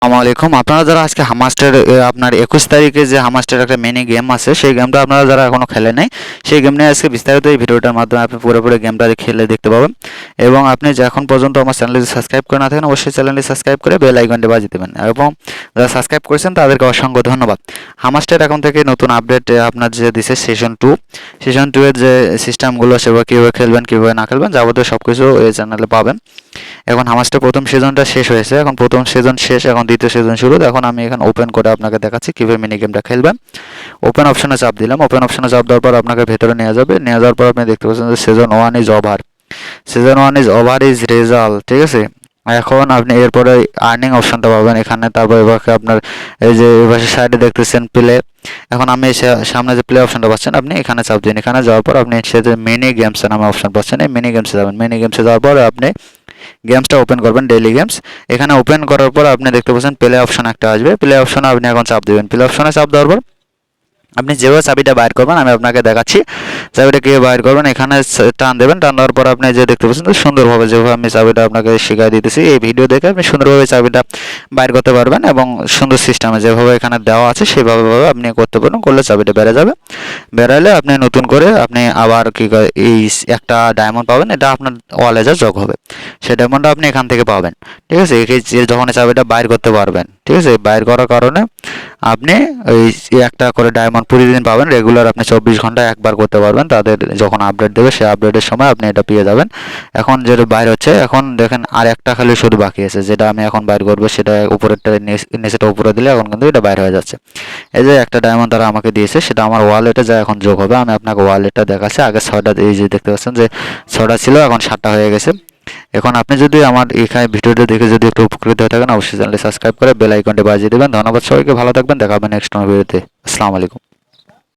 আসসালামু আলাইকুম। আপনারা যারা আজকে হামাস্টার আপনার 21 তারিখে যে হামাস্টার একটা মিনি গেম আছে সেই গেমটা আপনারা যারা এখনো খেলে নাই সেই গেম নিয়ে আজকে বিস্তারিত এই ভিডিওটার মাধ্যমে আপনি পুরোপুরি গেমটা খেলে দেখতে পাবেন। এবং আপনি যে এখন পর্যন্ত আমার চ্যানেলটি সাবস্ক্রাইব করে না থাকেন অবশ্যই চ্যানেলটি সাবস্ক্রাইব করে বেল আইকনটি বাজিয়ে দেবেন, এবং যারা সাবস্ক্রাইব করেছেন তাদেরকে অসংখ্য ধন্যবাদ। হামাস্টার এখন থেকে নতুন আপডেট আপনার যে দিছে সেশন 2 এর যে সিস্টেমগুলো সেগুলো কীভাবে খেলবেন কীভাবে না খেলবেন যাবতীয় সব কিছু এই চ্যানেলে পাবেন। এখন হামাস্টার প্রথম সিজনটা শেষ হয়েছে, এখন প্রথম সিজন শেষ, এখন দ্বিতীয় সিজন শুরু। এখন আমি এখানে ওপেন করে আপনাকে দেখাচ্ছি কীভাবে মিনি গেমটা খেলবেন। ওপেন অপশনে চাপ দিলাম, ওপেন অপশনে চাপ দেওয়ার পর আপনাকে ভেতরে নিয়ে যাবে। নিয়ে যাওয়ার পর আপনি দেখতে পাচ্ছেন যে সিজন 1 ইজ রেজাল্ট, ঠিক আছে। এখন আপনি এরপরে আর্নিং অপশনটা পাবেন এখানে। তারপর এবার আপনার এই যে এবার সাইডে দেখতেছেন প্লে। এখন আমি সামনে যে প্লে অপশনটা পাচ্ছেন আপনি এখানে চাপ দিন। এখানে যাওয়ার পর আপনি সে যে মিনি গেমস নামে অপশন পাচ্ছেন, এই মিনি গেমসে যাবেন। মিনি গেমসে যাওয়ার পর আপনি গেমসটা ওপেন করবেন, ডেইলি গেমস। এখানে ওপেন করার পর আপনি দেখতে পাচ্ছেন প্লে অপশন একটা আসবে। প্লে অপশনে আপনি এখন চাপ দেবেন। প্লে অপশনে চাপ দেওয়ার পর আপনি যেভাবে চাবিটা বাইর করবেন আমি আপনাকে দেখাচ্ছি চাবিটা কীভাবে বাইর করবেন। এখানে টান দেবেন, টান দেওয়ার পর আপনি যে দেখতে পাচ্ছেন সুন্দরভাবে যেভাবে আমি চাবিটা আপনাকে শিখিয়ে দিতেছি এই ভিডিও দেখে আপনি সুন্দরভাবে চাবিটা বাইর করতে পারবেন, এবং সুন্দর সিস্টেমে যেভাবে এখানে দেওয়া আছে সেভাবে আপনি করতে পারবেন। করলে চাবিটা বেড়ে যাবে। বেড়ালে আপনি নতুন করে আপনি আবার এই একটা ডায়মন্ড পাবেন, এটা আপনার ওয়ালেজে যোগ হবে। সেই ডায়মন্ডটা আপনি এখান থেকে পাবেন, ঠিক আছে। যখন চাবিটা বাইর করতে পারবেন, ঠিক আছে, বাইর করার কারণে আপনি ওই একটা করে ডায়মন্ড প্রতিদিন পাবেন। রেগুলার আপনি 24 ঘন্টায় একবার করতে পারবেন। তাদের যখন আপডেট দেবে সেই আপডেটের সময় আপনি এটা পেয়ে যাবেন। এখন যেটা বাইর হচ্ছে, এখন দেখেন আর একটা খালি শুধু বাকি আছে, যেটা আমি এখন বাইর করবো। সেটা উপরেরটা নিচেটা উপরে দিলে এখন কিন্তু এটা বাইর হয়ে যাচ্ছে। এই যে একটা ডায়মন্ড তারা আমাকে দিয়েছে সেটা আমার ওয়ালেটে যা এখন যোগ হবে। আমি আপনাকে ওয়ালেটটা দেখাচ্ছি। আগে 6টা, এই যে দেখতে পাচ্ছেন যে 6টা ছিল, এখন 7টা হয়ে গেছে। এখন আপনি যদি আমার এখানে ভিডিওটা দেখে যদি একটু উপকৃত হয়ে থাকেন অবশ্যই চ্যানেলটি সাবস্ক্রাইব করে বেল আইকনটি বাজিয়ে দেবেন। ধন্যবাদ সবাইকে, ভালো থাকবেন, দেখা হবে নেক্সট ভিডিওতে। আসসালামু আলাইকুম।